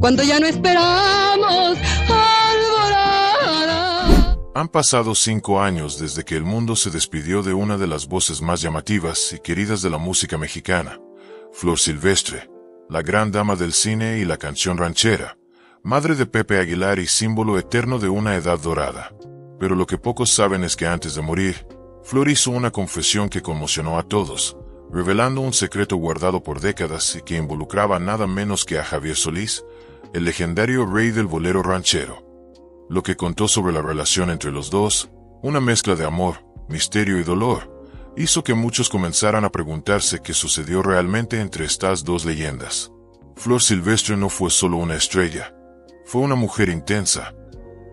cuando ya no esperamos alborada. Han pasado 5 años desde que el mundo se despidió de una de las voces más llamativas y queridas de la música mexicana, Flor Silvestre, la gran dama del cine y la canción ranchera, madre de Pepe Aguilar y símbolo eterno de una edad dorada. Pero lo que pocos saben es que antes de morir, Flor hizo una confesión que conmocionó a todos, revelando un secreto guardado por décadas y que involucraba nada menos que a Javier Solís, el legendario rey del bolero ranchero. Lo que contó sobre la relación entre los dos, una mezcla de amor, misterio y dolor, hizo que muchos comenzaran a preguntarse qué sucedió realmente entre estas dos leyendas. Flor Silvestre no fue solo una estrella, fue una mujer intensa,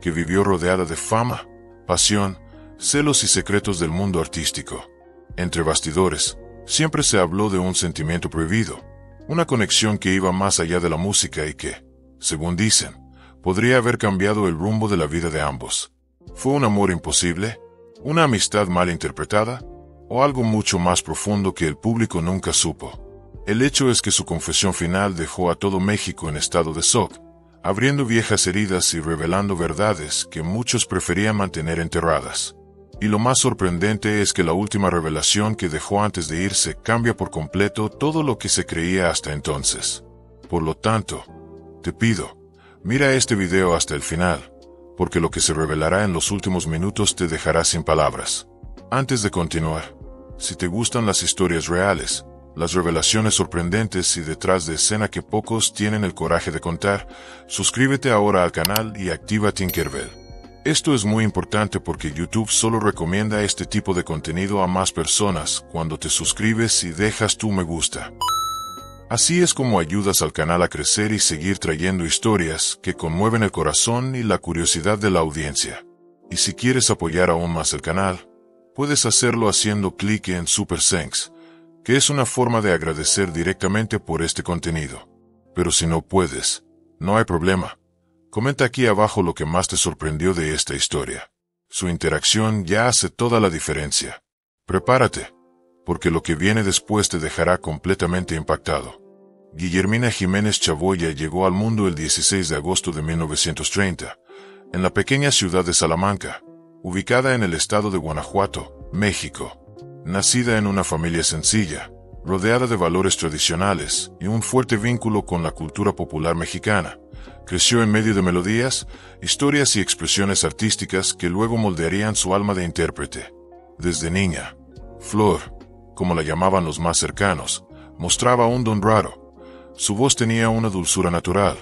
que vivió rodeada de fama, pasión, celos y secretos del mundo artístico. Entre bastidores, siempre se habló de un sentimiento prohibido, una conexión que iba más allá de la música y que, según dicen, podría haber cambiado el rumbo de la vida de ambos. ¿Fue un amor imposible? ¿Una amistad mal interpretada? ¿O algo mucho más profundo que el público nunca supo? El hecho es que su confesión final dejó a todo México en estado de shock, abriendo viejas heridas y revelando verdades que muchos preferían mantener enterradas. Y lo más sorprendente es que la última revelación que dejó antes de irse cambia por completo todo lo que se creía hasta entonces. Por lo tanto, te pido, mira este video hasta el final, porque lo que se revelará en los últimos minutos te dejará sin palabras. Antes de continuar, si te gustan las historias reales, las revelaciones sorprendentes y detrás de escena que pocos tienen el coraje de contar, suscríbete ahora al canal y activa Tinkerbell. Esto es muy importante porque YouTube solo recomienda este tipo de contenido a más personas cuando te suscribes y dejas tu me gusta. Así es como ayudas al canal a crecer y seguir trayendo historias que conmueven el corazón y la curiosidad de la audiencia. Y si quieres apoyar aún más el canal, puedes hacerlo haciendo clic en Super Thanks, que es una forma de agradecer directamente por este contenido. Pero si no puedes, no hay problema. Comenta aquí abajo lo que más te sorprendió de esta historia. Su interacción ya hace toda la diferencia. Prepárate, porque lo que viene después te dejará completamente impactado. Guillermina Jiménez Chaboya llegó al mundo el 16 de agosto de 1930, en la pequeña ciudad de Salamanca, ubicada en el estado de Guanajuato, México. Nacida en una familia sencilla, rodeada de valores tradicionales y un fuerte vínculo con la cultura popular mexicana, creció en medio de melodías, historias y expresiones artísticas que luego moldearían su alma de intérprete. Desde niña, Flor, como la llamaban los más cercanos, mostraba un don raro. Su voz tenía una dulzura natural,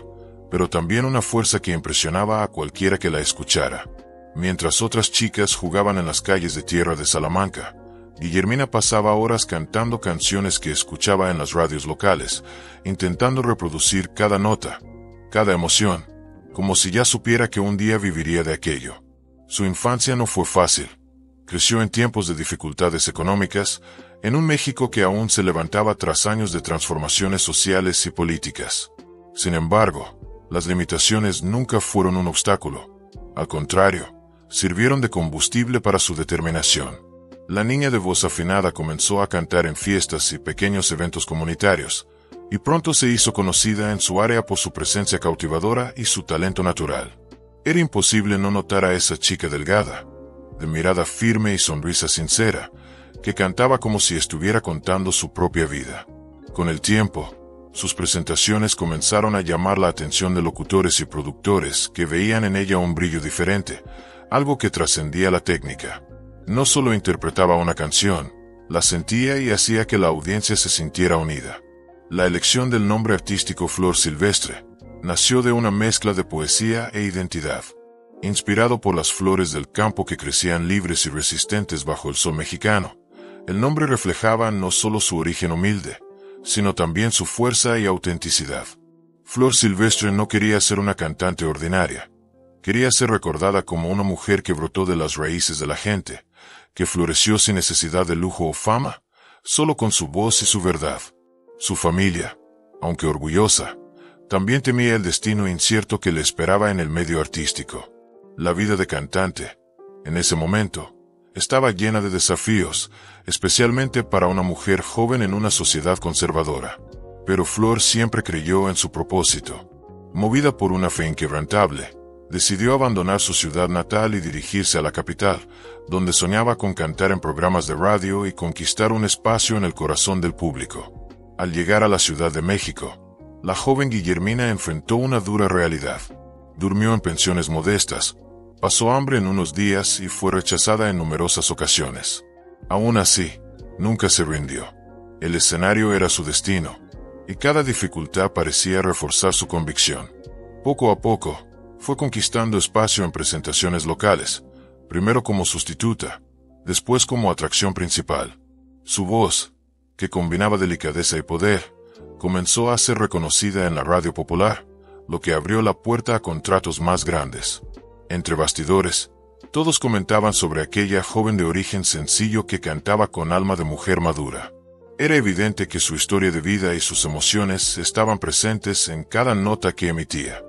pero también una fuerza que impresionaba a cualquiera que la escuchara. Mientras otras chicas jugaban en las calles de tierra de Salamanca, Guillermina pasaba horas cantando canciones que escuchaba en las radios locales, intentando reproducir cada nota, cada emoción, como si ya supiera que un día viviría de aquello. Su infancia no fue fácil. Creció en tiempos de dificultades económicas, en un México que aún se levantaba tras años de transformaciones sociales y políticas. Sin embargo, las limitaciones nunca fueron un obstáculo. Al contrario, sirvieron de combustible para su determinación. La niña de voz afinada comenzó a cantar en fiestas y pequeños eventos comunitarios, y pronto se hizo conocida en su área por su presencia cautivadora y su talento natural. Era imposible no notar a esa chica delgada, de mirada firme y sonrisa sincera, que cantaba como si estuviera contando su propia vida. Con el tiempo, sus presentaciones comenzaron a llamar la atención de locutores y productores que veían en ella un brillo diferente, algo que trascendía la técnica. No solo interpretaba una canción, la sentía y hacía que la audiencia se sintiera unida. La elección del nombre artístico Flor Silvestre nació de una mezcla de poesía e identidad. Inspirado por las flores del campo que crecían libres y resistentes bajo el sol mexicano, el nombre reflejaba no solo su origen humilde, sino también su fuerza y autenticidad. Flor Silvestre no quería ser una cantante ordinaria. Quería ser recordada como una mujer que brotó de las raíces de la gente, que floreció sin necesidad de lujo o fama, solo con su voz y su verdad. Su familia, aunque orgullosa, también temía el destino incierto que le esperaba en el medio artístico. La vida de cantante, en ese momento, estaba llena de desafíos, especialmente para una mujer joven en una sociedad conservadora. Pero Flor siempre creyó en su propósito. Movida por una fe inquebrantable, decidió abandonar su ciudad natal y dirigirse a la capital, donde soñaba con cantar en programas de radio y conquistar un espacio en el corazón del público. Al llegar a la Ciudad de México, la joven Guillermina enfrentó una dura realidad. Durmió en pensiones modestas, pasó hambre en unos días y fue rechazada en numerosas ocasiones. Aún así, nunca se rindió. El escenario era su destino, y cada dificultad parecía reforzar su convicción. Poco a poco, fue conquistando espacio en presentaciones locales, primero como sustituta, después como atracción principal. Su voz, que combinaba delicadeza y poder, comenzó a ser reconocida en la radio popular, lo que abrió la puerta a contratos más grandes. Entre bastidores, todos comentaban sobre aquella joven de origen sencillo que cantaba con alma de mujer madura. Era evidente que su historia de vida y sus emociones estaban presentes en cada nota que emitía.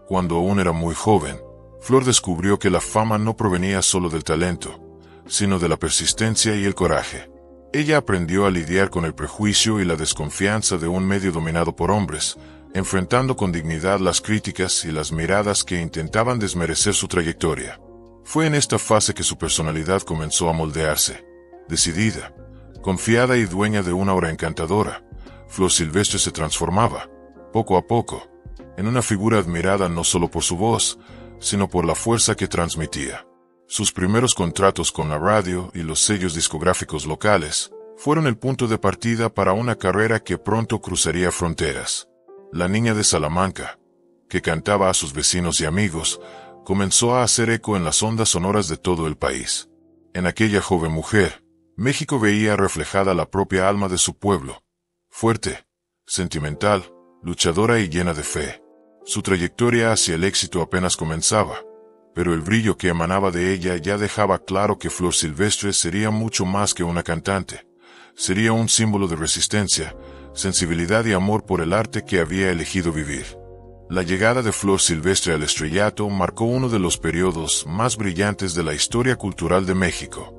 Cuando aún era muy joven, Flor descubrió que la fama no provenía solo del talento, sino de la persistencia y el coraje. Ella aprendió a lidiar con el prejuicio y la desconfianza de un medio dominado por hombres, enfrentando con dignidad las críticas y las miradas que intentaban desmerecer su trayectoria. Fue en esta fase que su personalidad comenzó a moldearse. Decidida, confiada y dueña de una aura encantadora, Flor Silvestre se transformaba, poco a poco, en una figura admirada no solo por su voz, sino por la fuerza que transmitía. Sus primeros contratos con la radio y los sellos discográficos locales fueron el punto de partida para una carrera que pronto cruzaría fronteras. La niña de Salamanca, que cantaba a sus vecinos y amigos, comenzó a hacer eco en las ondas sonoras de todo el país. En aquella joven mujer, México veía reflejada la propia alma de su pueblo, fuerte, sentimental, luchadora y llena de fe. Su trayectoria hacia el éxito apenas comenzaba, pero el brillo que emanaba de ella ya dejaba claro que Flor Silvestre sería mucho más que una cantante. Sería un símbolo de resistencia, sensibilidad y amor por el arte que había elegido vivir. La llegada de Flor Silvestre al estrellato marcó uno de los periodos más brillantes de la historia cultural de México.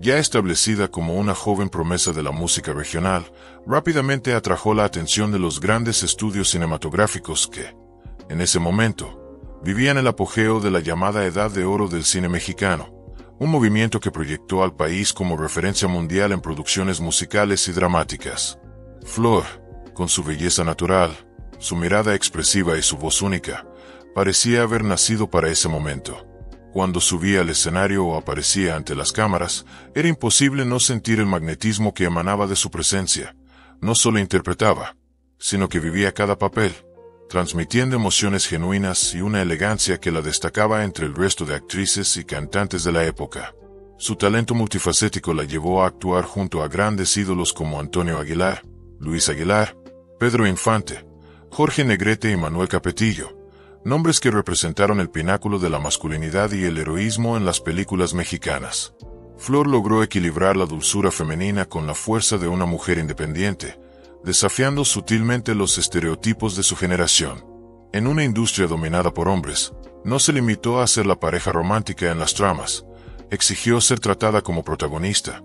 Ya establecida como una joven promesa de la música regional, rápidamente atrajo la atención de los grandes estudios cinematográficos que, en ese momento, vivían el apogeo de la llamada Edad de Oro del cine mexicano, un movimiento que proyectó al país como referencia mundial en producciones musicales y dramáticas. Flor, con su belleza natural, su mirada expresiva y su voz única, parecía haber nacido para ese momento. Cuando subía al escenario o aparecía ante las cámaras, era imposible no sentir el magnetismo que emanaba de su presencia. No solo interpretaba, sino que vivía cada papel, transmitiendo emociones genuinas y una elegancia que la destacaba entre el resto de actrices y cantantes de la época. Su talento multifacético la llevó a actuar junto a grandes ídolos como Antonio Aguilar, Luis Aguilar, Pedro Infante, Jorge Negrete y Manuel Capetillo, nombres que representaron el pináculo de la masculinidad y el heroísmo en las películas mexicanas. Flor logró equilibrar la dulzura femenina con la fuerza de una mujer independiente, desafiando sutilmente los estereotipos de su generación. En una industria dominada por hombres, no se limitó a ser la pareja romántica en las tramas, exigió ser tratada como protagonista,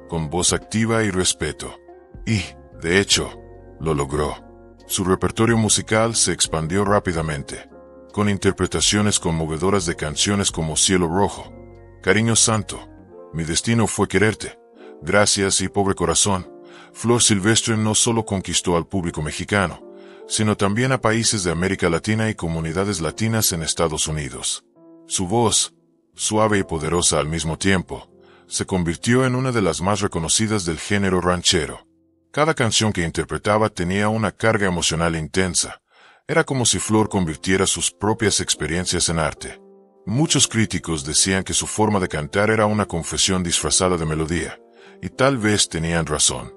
con voz activa y respeto. Y, de hecho, lo logró. Su repertorio musical se expandió rápidamente, con interpretaciones conmovedoras de canciones como Cielo Rojo, Cariño Santo, Mi Destino Fue Quererte, Gracias y Pobre Corazón. Flor Silvestre no solo conquistó al público mexicano, sino también a países de América Latina y comunidades latinas en Estados Unidos. Su voz, suave y poderosa al mismo tiempo, se convirtió en una de las más reconocidas del género ranchero. Cada canción que interpretaba tenía una carga emocional intensa. Era como si Flor convirtiera sus propias experiencias en arte. Muchos críticos decían que su forma de cantar era una confesión disfrazada de melodía, y tal vez tenían razón.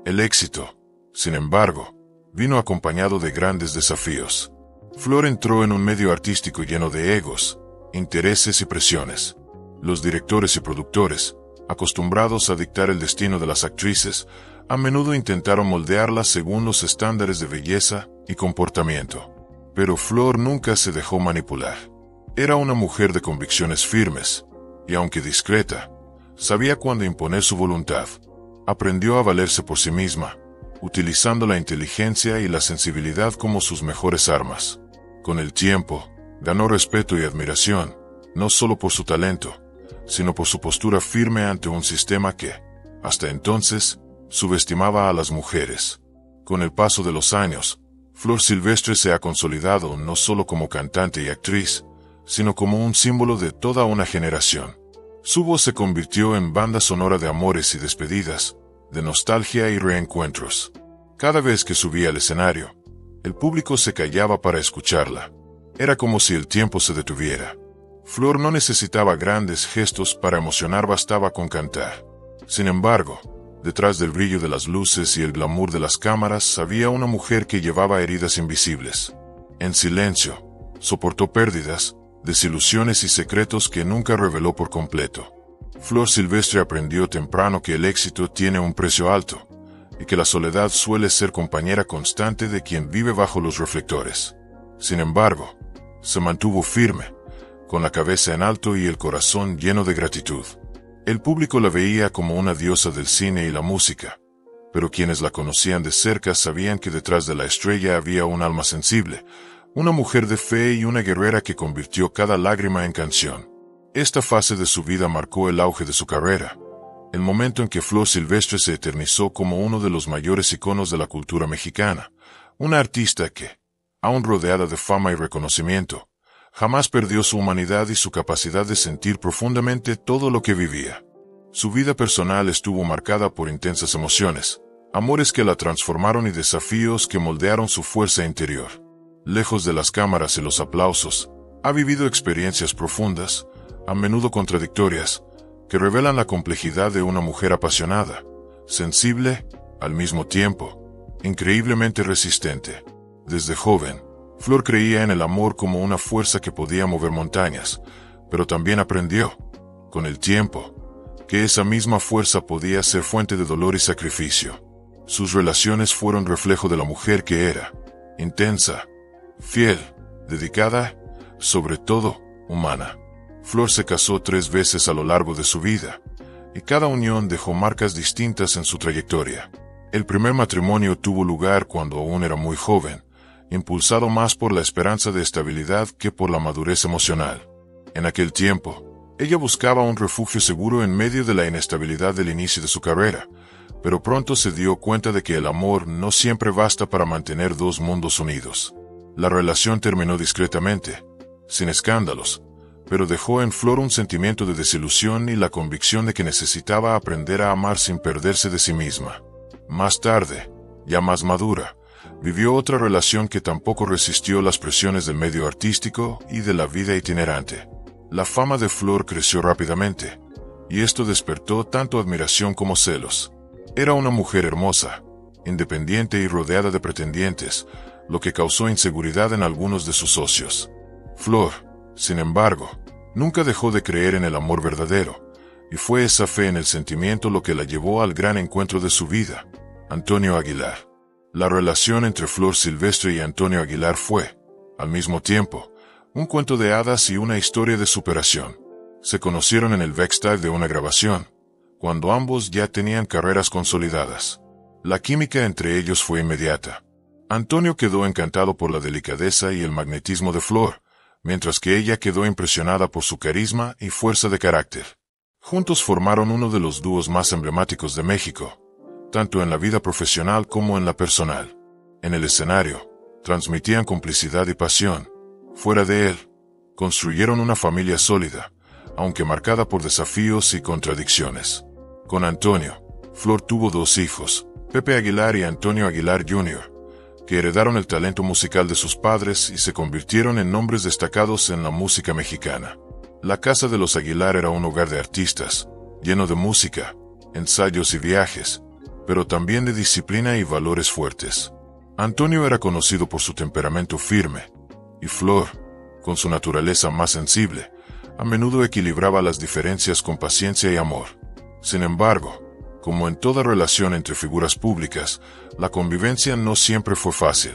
El éxito, sin embargo, vino acompañado de grandes desafíos. Flor entró en un medio artístico lleno de egos, intereses y presiones. Los directores y productores, acostumbrados a dictar el destino de las actrices, a menudo intentaron moldearlas según los estándares de belleza y comportamiento. Pero Flor nunca se dejó manipular. Era una mujer de convicciones firmes, y aunque discreta, sabía cuándo imponer su voluntad. Aprendió a valerse por sí misma, utilizando la inteligencia y la sensibilidad como sus mejores armas. Con el tiempo, ganó respeto y admiración, no solo por su talento, sino por su postura firme ante un sistema que, hasta entonces, subestimaba a las mujeres. Con el paso de los años, Flor Silvestre se ha consolidado no solo como cantante y actriz, sino como un símbolo de toda una generación. Su voz se convirtió en banda sonora de amores y despedidas, de nostalgia y reencuentros. Cada vez que subía al escenario, el público se callaba para escucharla. Era como si el tiempo se detuviera. Flor no necesitaba grandes gestos para emocionar, bastaba con cantar. Sin embargo, detrás del brillo de las luces y el glamour de las cámaras había una mujer que llevaba heridas invisibles. En silencio, soportó pérdidas, desilusiones y secretos que nunca reveló por completo. Flor Silvestre aprendió temprano que el éxito tiene un precio alto, y que la soledad suele ser compañera constante de quien vive bajo los reflectores. Sin embargo, se mantuvo firme, con la cabeza en alto y el corazón lleno de gratitud. El público la veía como una diosa del cine y la música, pero quienes la conocían de cerca sabían que detrás de la estrella había un alma sensible, una mujer de fe y una guerrera que convirtió cada lágrima en canción. Esta fase de su vida marcó el auge de su carrera, el momento en que Flor Silvestre se eternizó como uno de los mayores iconos de la cultura mexicana, una artista que, aún rodeada de fama y reconocimiento, jamás perdió su humanidad y su capacidad de sentir profundamente todo lo que vivía. Su vida personal estuvo marcada por intensas emociones, amores que la transformaron y desafíos que moldearon su fuerza interior. Lejos de las cámaras y los aplausos, ha vivido experiencias profundas, a menudo contradictorias, que revelan la complejidad de una mujer apasionada, sensible, al mismo tiempo, increíblemente resistente. Desde joven, Flor creía en el amor como una fuerza que podía mover montañas, pero también aprendió, con el tiempo, que esa misma fuerza podía ser fuente de dolor y sacrificio. Sus relaciones fueron reflejo de la mujer que era, intensa, fiel, dedicada, sobre todo, humana. Flor se casó 3 veces a lo largo de su vida, y cada unión dejó marcas distintas en su trayectoria. El primer matrimonio tuvo lugar cuando aún era muy joven, impulsado más por la esperanza de estabilidad que por la madurez emocional. En aquel tiempo, ella buscaba un refugio seguro en medio de la inestabilidad del inicio de su carrera, pero pronto se dio cuenta de que el amor no siempre basta para mantener 2 mundos unidos. La relación terminó discretamente, sin escándalos, pero dejó en Flor un sentimiento de desilusión y la convicción de que necesitaba aprender a amar sin perderse de sí misma. Más tarde, ya más madura, vivió otra relación que tampoco resistió las presiones del medio artístico y de la vida itinerante. La fama de Flor creció rápidamente, y esto despertó tanto admiración como celos. Era una mujer hermosa, independiente y rodeada de pretendientes, lo que causó inseguridad en algunos de sus socios. Flor, sin embargo, nunca dejó de creer en el amor verdadero, y fue esa fe en el sentimiento lo que la llevó al gran encuentro de su vida, Antonio Aguilar. La relación entre Flor Silvestre y Antonio Aguilar fue, al mismo tiempo, un cuento de hadas y una historia de superación. Se conocieron en el backstage de una grabación, cuando ambos ya tenían carreras consolidadas. La química entre ellos fue inmediata. Antonio quedó encantado por la delicadeza y el magnetismo de Flor, mientras que ella quedó impresionada por su carisma y fuerza de carácter. Juntos formaron uno de los dúos más emblemáticos de México, tanto en la vida profesional como en la personal. En el escenario, transmitían complicidad y pasión. Fuera de él, construyeron una familia sólida, aunque marcada por desafíos y contradicciones. Con Antonio, Flor tuvo 2 hijos, Pepe Aguilar y Antonio Aguilar Jr., que heredaron el talento musical de sus padres y se convirtieron en nombres destacados en la música mexicana. La casa de los Aguilar era un hogar de artistas, lleno de música, ensayos y viajes, pero también de disciplina y valores fuertes. Antonio era conocido por su temperamento firme, y Flor, con su naturaleza más sensible, a menudo equilibraba las diferencias con paciencia y amor. Sin embargo, como en toda relación entre figuras públicas, la convivencia no siempre fue fácil.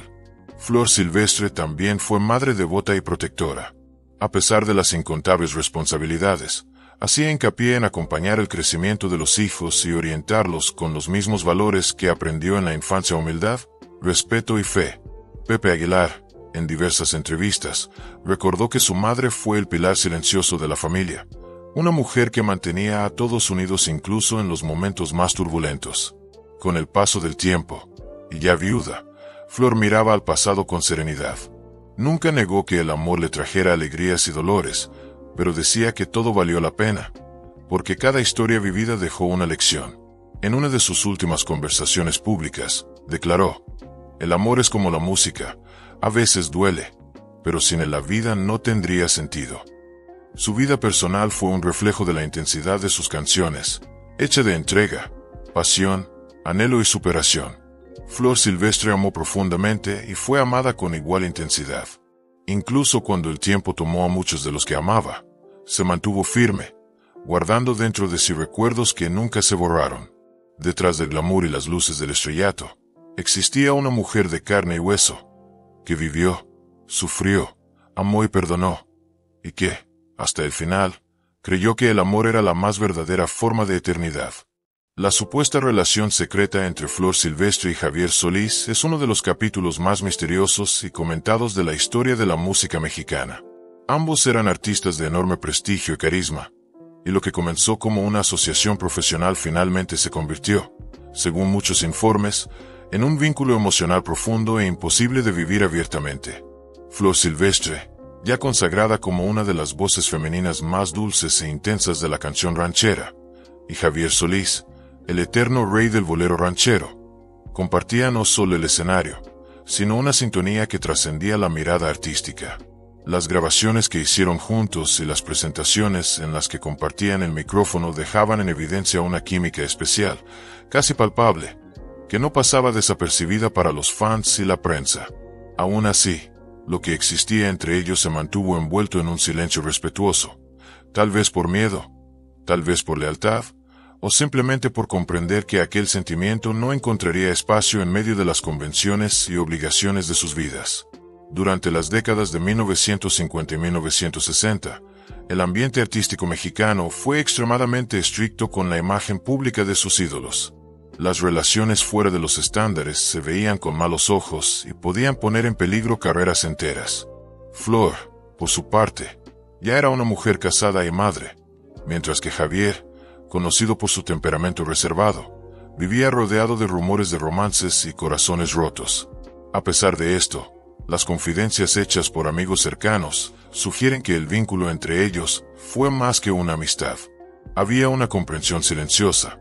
Flor Silvestre también fue madre devota y protectora. A pesar de las incontables responsabilidades, hacía hincapié en acompañar el crecimiento de los hijos y orientarlos con los mismos valores que aprendió en la infancia: humildad, respeto y fe. Pepe Aguilar, En diversas entrevistas, recordó que su madre fue el pilar silencioso de la familia, una mujer que mantenía a todos unidos incluso en los momentos más turbulentos. Con el paso del tiempo, y ya viuda, Flor miraba al pasado con serenidad. Nunca negó que el amor le trajera alegrías y dolores, pero decía que todo valió la pena, porque cada historia vivida dejó una lección. En una de sus últimas conversaciones públicas, declaró: "El amor es como la música, a veces duele, pero sin él la vida no tendría sentido". Su vida personal fue un reflejo de la intensidad de sus canciones, hecha de entrega, pasión, anhelo y superación. Flor Silvestre amó profundamente y fue amada con igual intensidad. Incluso cuando el tiempo tomó a muchos de los que amaba, se mantuvo firme, guardando dentro de sí recuerdos que nunca se borraron. Detrás del glamour y las luces del estrellato, existía una mujer de carne y hueso, que vivió, sufrió, amó y perdonó, y que, hasta el final, creyó que el amor era la más verdadera forma de eternidad. La supuesta relación secreta entre Flor Silvestre y Javier Solís es uno de los capítulos más misteriosos y comentados de la historia de la música mexicana. Ambos eran artistas de enorme prestigio y carisma, y lo que comenzó como una asociación profesional finalmente se convirtió, según muchos informes, en un vínculo emocional profundo e imposible de vivir abiertamente. Flor Silvestre, ya consagrada como una de las voces femeninas más dulces e intensas de la canción ranchera, y Javier Solís, el eterno rey del bolero ranchero, compartían no solo el escenario, sino una sintonía que trascendía la mirada artística. Las grabaciones que hicieron juntos y las presentaciones en las que compartían el micrófono dejaban en evidencia una química especial, casi palpable, que no pasaba desapercibida para los fans y la prensa. Aún así, lo que existía entre ellos se mantuvo envuelto en un silencio respetuoso, tal vez por miedo, tal vez por lealtad, o simplemente por comprender que aquel sentimiento no encontraría espacio en medio de las convenciones y obligaciones de sus vidas. Durante las décadas de 1950 y 1960, el ambiente artístico mexicano fue extremadamente estricto con la imagen pública de sus ídolos. Las relaciones fuera de los estándares se veían con malos ojos y podían poner en peligro carreras enteras. Flor, por su parte, ya era una mujer casada y madre, mientras que Javier, conocido por su temperamento reservado, vivía rodeado de rumores de romances y corazones rotos. A pesar de esto, las confidencias hechas por amigos cercanos sugieren que el vínculo entre ellos fue más que una amistad. Había una comprensión silenciosa,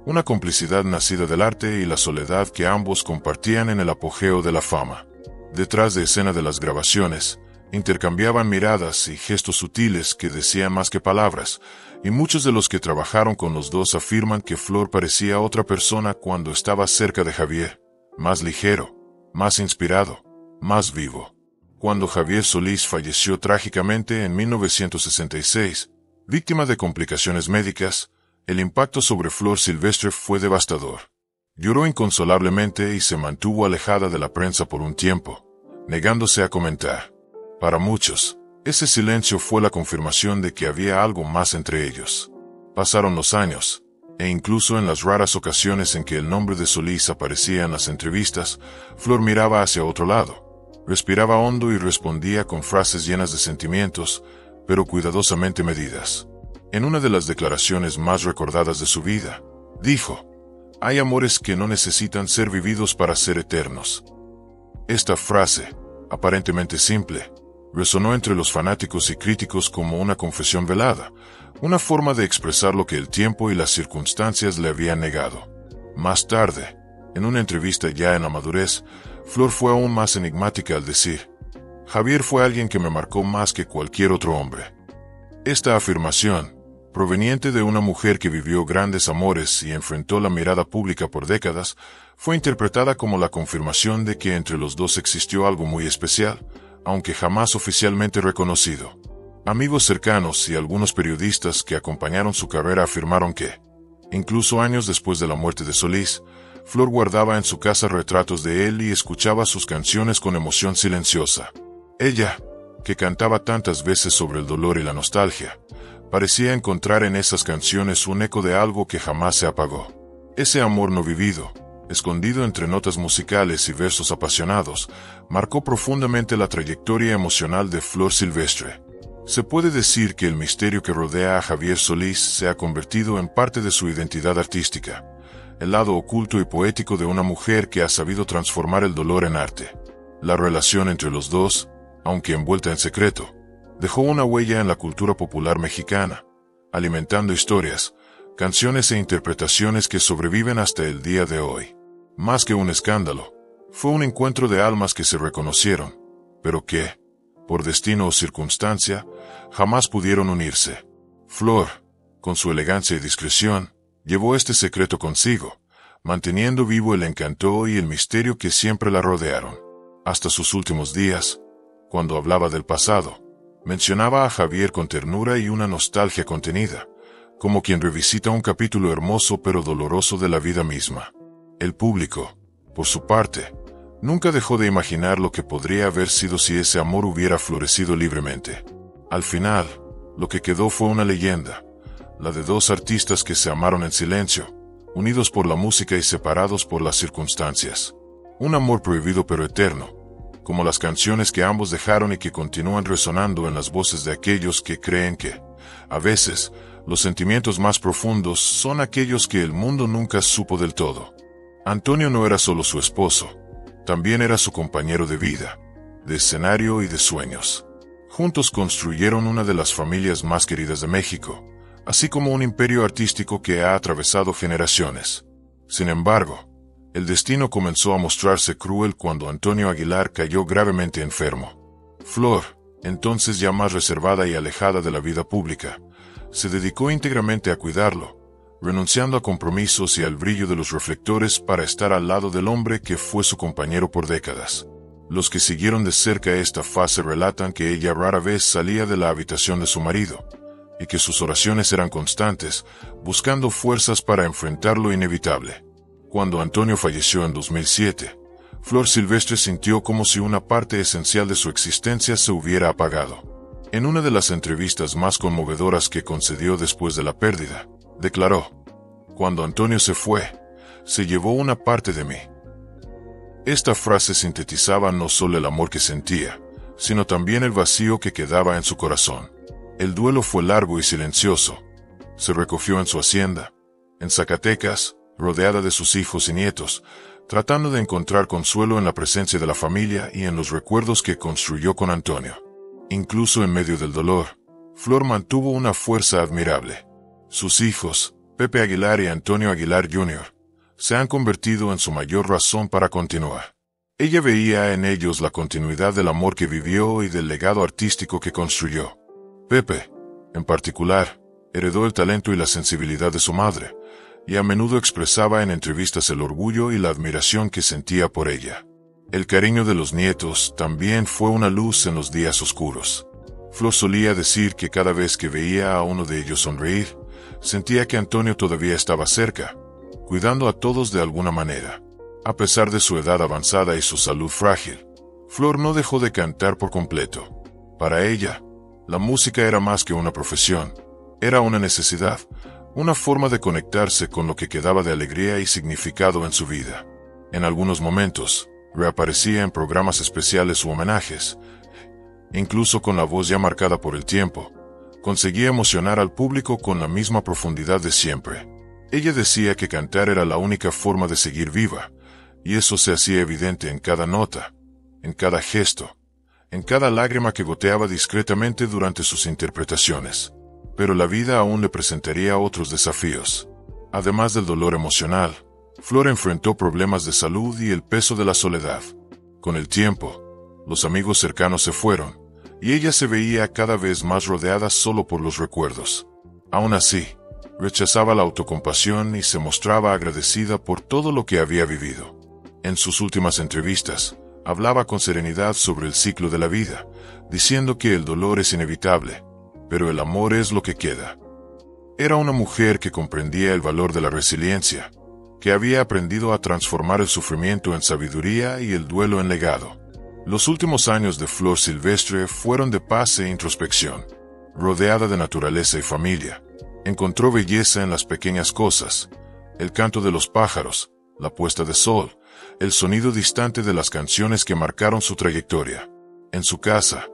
una complicidad nacida del arte y la soledad que ambos compartían en el apogeo de la fama. Detrás de escena de las grabaciones, intercambiaban miradas y gestos sutiles que decían más que palabras, y muchos de los que trabajaron con los dos afirman que Flor parecía otra persona cuando estaba cerca de Javier, más ligero, más inspirado, más vivo. Cuando Javier Solís falleció trágicamente en 1966, víctima de complicaciones médicas, el impacto sobre Flor Silvestre fue devastador. Lloró inconsolablemente y se mantuvo alejada de la prensa por un tiempo, negándose a comentar. Para muchos, ese silencio fue la confirmación de que había algo más entre ellos. Pasaron los años, e incluso en las raras ocasiones en que el nombre de Solís aparecía en las entrevistas, Flor miraba hacia otro lado. Respiraba hondo y respondía con frases llenas de sentimientos, pero cuidadosamente medidas. En una de las declaraciones más recordadas de su vida, dijo: "Hay amores que no necesitan ser vividos para ser eternos". Esta frase, aparentemente simple, resonó entre los fanáticos y críticos como una confesión velada, una forma de expresar lo que el tiempo y las circunstancias le habían negado. Más tarde, en una entrevista ya en la madurez, Flor fue aún más enigmática al decir: "Javier fue alguien que me marcó más que cualquier otro hombre". Esta afirmación, proveniente de una mujer que vivió grandes amores y enfrentó la mirada pública por décadas, fue interpretada como la confirmación de que entre los dos existió algo muy especial, aunque jamás oficialmente reconocido. Amigos cercanos y algunos periodistas que acompañaron su carrera afirmaron que, incluso años después de la muerte de Solís, Flor guardaba en su casa retratos de él y escuchaba sus canciones con emoción silenciosa. Ella, que cantaba tantas veces sobre el dolor y la nostalgia, parecía encontrar en esas canciones un eco de algo que jamás se apagó. Ese amor no vivido, escondido entre notas musicales y versos apasionados, marcó profundamente la trayectoria emocional de Flor Silvestre. Se puede decir que el misterio que rodea a Javier Solís se ha convertido en parte de su identidad artística, el lado oculto y poético de una mujer que ha sabido transformar el dolor en arte. La relación entre los dos, aunque envuelta en secreto, dejó una huella en la cultura popular mexicana, alimentando historias, canciones e interpretaciones que sobreviven hasta el día de hoy. Más que un escándalo, fue un encuentro de almas que se reconocieron, pero que, por destino o circunstancia, jamás pudieron unirse. Flor, con su elegancia y discreción, llevó este secreto consigo, manteniendo vivo el encanto y el misterio que siempre la rodearon. Hasta sus últimos días, cuando hablaba del pasado, mencionaba a Javier con ternura y una nostalgia contenida, como quien revisita un capítulo hermoso pero doloroso de la vida misma. El público, por su parte, nunca dejó de imaginar lo que podría haber sido si ese amor hubiera florecido libremente. Al final, lo que quedó fue una leyenda, la de dos artistas que se amaron en silencio, unidos por la música y separados por las circunstancias. Un amor prohibido pero eterno, como las canciones que ambos dejaron y que continúan resonando en las voces de aquellos que creen que, a veces, los sentimientos más profundos son aquellos que el mundo nunca supo del todo. Antonio no era solo su esposo, también era su compañero de vida, de escenario y de sueños. Juntos construyeron una de las familias más queridas de México, así como un imperio artístico que ha atravesado generaciones. Sin embargo, el destino comenzó a mostrarse cruel cuando Antonio Aguilar cayó gravemente enfermo. Flor, entonces ya más reservada y alejada de la vida pública, se dedicó íntegramente a cuidarlo, renunciando a compromisos y al brillo de los reflectores para estar al lado del hombre que fue su compañero por décadas. Los que siguieron de cerca esta fase relatan que ella rara vez salía de la habitación de su marido, y que sus oraciones eran constantes, buscando fuerzas para enfrentar lo inevitable. Cuando Antonio falleció en 2007, Flor Silvestre sintió como si una parte esencial de su existencia se hubiera apagado. En una de las entrevistas más conmovedoras que concedió después de la pérdida, declaró: "Cuando Antonio se fue, se llevó una parte de mí". Esta frase sintetizaba no solo el amor que sentía, sino también el vacío que quedaba en su corazón. El duelo fue largo y silencioso. Se recogió en su hacienda, en Zacatecas, rodeada de sus hijos y nietos, tratando de encontrar consuelo en la presencia de la familia y en los recuerdos que construyó con Antonio. Incluso en medio del dolor, Flor mantuvo una fuerza admirable. Sus hijos, Pepe Aguilar y Antonio Aguilar Jr., se han convertido en su mayor razón para continuar. Ella veía en ellos la continuidad del amor que vivió y del legado artístico que construyó. Pepe, en particular, heredó el talento y la sensibilidad de su madre, y a menudo expresaba en entrevistas el orgullo y la admiración que sentía por ella. El cariño de los nietos también fue una luz en los días oscuros. Flor solía decir que cada vez que veía a uno de ellos sonreír, sentía que Antonio todavía estaba cerca, cuidando a todos de alguna manera. A pesar de su edad avanzada y su salud frágil, Flor no dejó de cantar por completo. Para ella, la música era más que una profesión, era una necesidad, una forma de conectarse con lo que quedaba de alegría y significado en su vida. En algunos momentos, reaparecía en programas especiales u homenajes. Incluso con la voz ya marcada por el tiempo, conseguía emocionar al público con la misma profundidad de siempre. Ella decía que cantar era la única forma de seguir viva, y eso se hacía evidente en cada nota, en cada gesto, en cada lágrima que goteaba discretamente durante sus interpretaciones. Pero la vida aún le presentaría otros desafíos. Además del dolor emocional, Flor enfrentó problemas de salud y el peso de la soledad. Con el tiempo, los amigos cercanos se fueron, y ella se veía cada vez más rodeada solo por los recuerdos. Aún así, rechazaba la autocompasión y se mostraba agradecida por todo lo que había vivido. En sus últimas entrevistas, hablaba con serenidad sobre el ciclo de la vida, diciendo que el dolor es inevitable, pero el amor es lo que queda. Era una mujer que comprendía el valor de la resiliencia, que había aprendido a transformar el sufrimiento en sabiduría y el duelo en legado. Los últimos años de Flor Silvestre fueron de paz e introspección. Rodeada de naturaleza y familia, encontró belleza en las pequeñas cosas, el canto de los pájaros, la puesta de sol, el sonido distante de las canciones que marcaron su trayectoria. En su casa,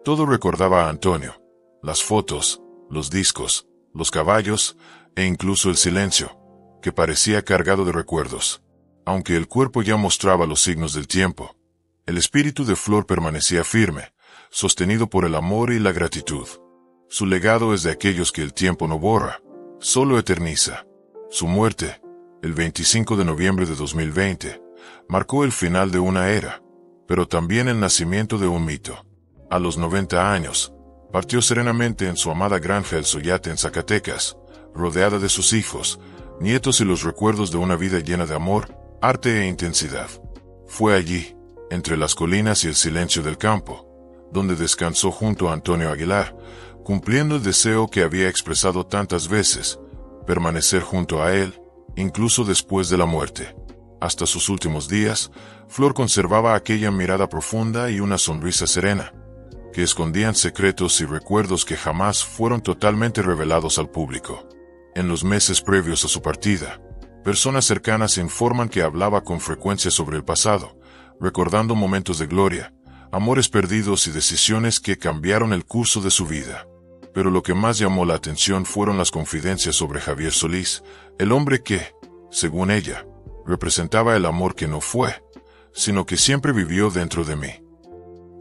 todo recordaba a Antonio: las fotos, los discos, los caballos e incluso el silencio, que parecía cargado de recuerdos. Aunque el cuerpo ya mostraba los signos del tiempo, el espíritu de Flor permanecía firme, sostenido por el amor y la gratitud. Su legado es de aquellos que el tiempo no borra, solo eterniza. Su muerte, el 25 de noviembre de 2020, marcó el final de una era, pero también el nacimiento de un mito. A los 90 años, partió serenamente en su amada granja El Soyate en Zacatecas, rodeada de sus hijos, nietos y los recuerdos de una vida llena de amor, arte e intensidad. Fue allí, entre las colinas y el silencio del campo, donde descansó junto a Antonio Aguilar, cumpliendo el deseo que había expresado tantas veces: permanecer junto a él, incluso después de la muerte. Hasta sus últimos días, Flor conservaba aquella mirada profunda y una sonrisa serena, que escondían secretos y recuerdos que jamás fueron totalmente revelados al público. En los meses previos a su partida, personas cercanas informan que hablaba con frecuencia sobre el pasado, recordando momentos de gloria, amores perdidos y decisiones que cambiaron el curso de su vida. Pero lo que más llamó la atención fueron las confidencias sobre Javier Solís, el hombre que, según ella, representaba el amor que no fue, sino que siempre vivió dentro de mí.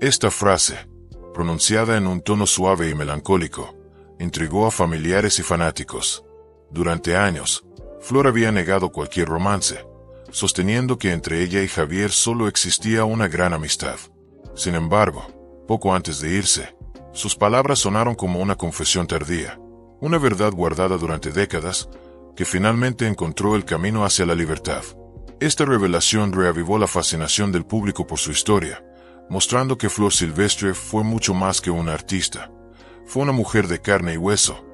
Esta frase, pronunciada en un tono suave y melancólico, intrigó a familiares y fanáticos. Durante años, Flor había negado cualquier romance, sosteniendo que entre ella y Javier solo existía una gran amistad. Sin embargo, poco antes de irse, sus palabras sonaron como una confesión tardía, una verdad guardada durante décadas, que finalmente encontró el camino hacia la libertad. Esta revelación reavivó la fascinación del público por su historia, mostrando que Flor Silvestre fue mucho más que una artista. Fue una mujer de carne y hueso,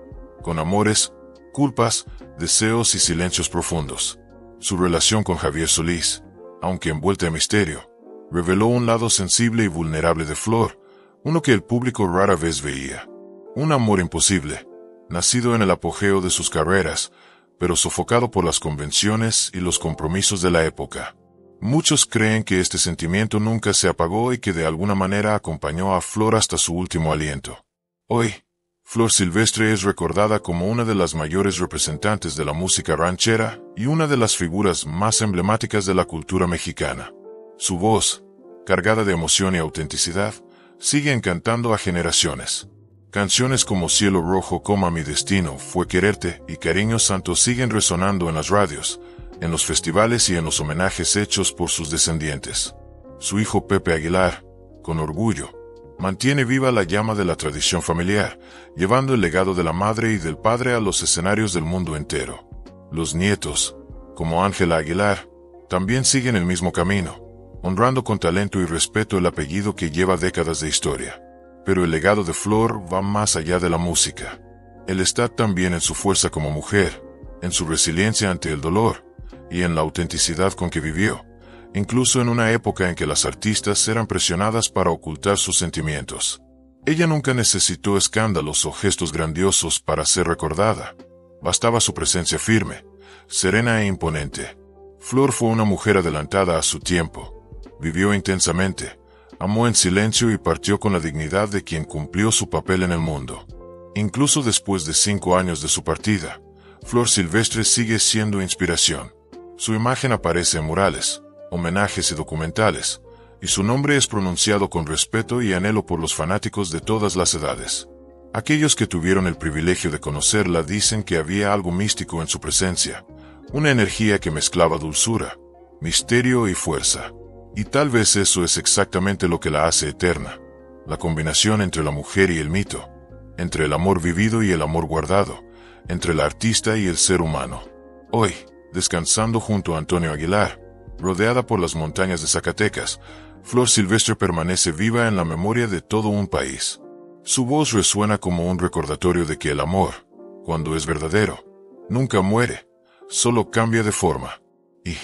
con amores, culpas, deseos y silencios profundos. Su relación con Javier Solís, aunque envuelta en misterio, reveló un lado sensible y vulnerable de Flor, uno que el público rara vez veía. Un amor imposible, nacido en el apogeo de sus carreras, pero sofocado por las convenciones y los compromisos de la época. Muchos creen que este sentimiento nunca se apagó y que de alguna manera acompañó a Flor hasta su último aliento. Hoy, Flor Silvestre es recordada como una de las mayores representantes de la música ranchera y una de las figuras más emblemáticas de la cultura mexicana. Su voz, cargada de emoción y autenticidad, sigue encantando a generaciones. Canciones como Cielo Rojo, Coma Mi Destino, Fue Quererte y Cariño Santo siguen resonando en las radios, en los festivales y en los homenajes hechos por sus descendientes. Su hijo Pepe Aguilar, con orgullo, mantiene viva la llama de la tradición familiar, llevando el legado de la madre y del padre a los escenarios del mundo entero. Los nietos, como Ángela Aguilar, también siguen el mismo camino, honrando con talento y respeto el apellido que lleva décadas de historia. Pero el legado de Flor va más allá de la música. Él está también en su fuerza como mujer, en su resiliencia ante el dolor, y en la autenticidad con que vivió, incluso en una época en que las artistas eran presionadas para ocultar sus sentimientos. Ella nunca necesitó escándalos o gestos grandiosos para ser recordada. Bastaba su presencia firme, serena e imponente. Flor fue una mujer adelantada a su tiempo. Vivió intensamente, amó en silencio y partió con la dignidad de quien cumplió su papel en el mundo. Incluso después de 5 años de su partida, Flor Silvestre sigue siendo inspiración. Su imagen aparece en murales, homenajes y documentales, y su nombre es pronunciado con respeto y anhelo por los fanáticos de todas las edades. Aquellos que tuvieron el privilegio de conocerla dicen que había algo místico en su presencia, una energía que mezclaba dulzura, misterio y fuerza. Y tal vez eso es exactamente lo que la hace eterna, la combinación entre la mujer y el mito, entre el amor vivido y el amor guardado, entre la artista y el ser humano. Hoy, descansando junto a Antonio Aguilar, rodeada por las montañas de Zacatecas, Flor Silvestre permanece viva en la memoria de todo un país. Su voz resuena como un recordatorio de que el amor, cuando es verdadero, nunca muere, solo cambia de forma. Y,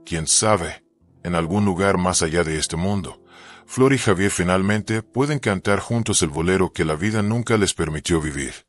quién sabe, en algún lugar más allá de este mundo, Flor y Javier finalmente pueden cantar juntos el bolero que la vida nunca les permitió vivir.